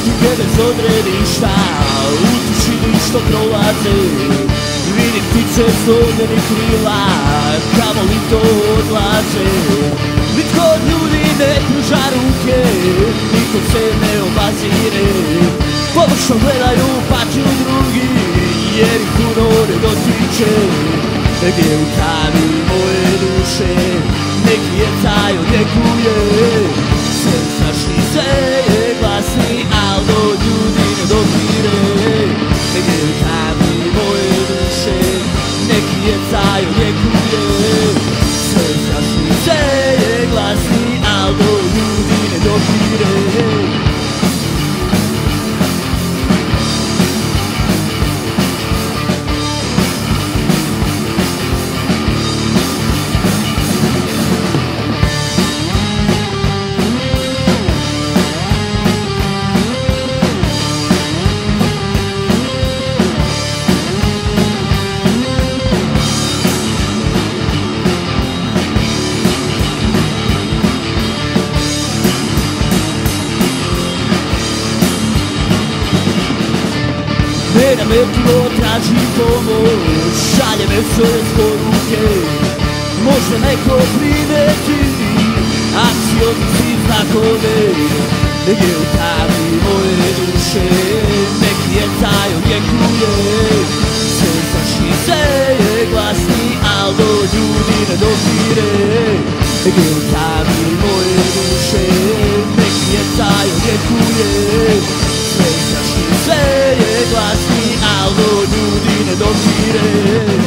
kritike bez odredišta, u tišini što prolaze. Vidim ptice slomljenih krila, kamo li to odlaze. Nitko od ljudi ne pruža ruke, niko se ne obazire. Površno gledaju patnju drugi, jer ih puno ne dotiče. Negdje u tami moje duše neki jecaj odjekuje. Senzačni se je glasni, al do ljudi ne dopire. Negdje u tami moje duše neki jecaj odjekuje. Senzačni se je glasni, al do ljudi ne dopire. Nenametno traži pomoć, šalje SOS poruke. Može neko primeti anksioznosti znakove. Negdje u tami moje duše neki jecaj odjekuje. Senzačni se je glasni, al do ljudi ne dopire. Negdje u tami moje duše neki jecaj odjekuje. Senzačni se je glasni, al do ljudi ne dopire.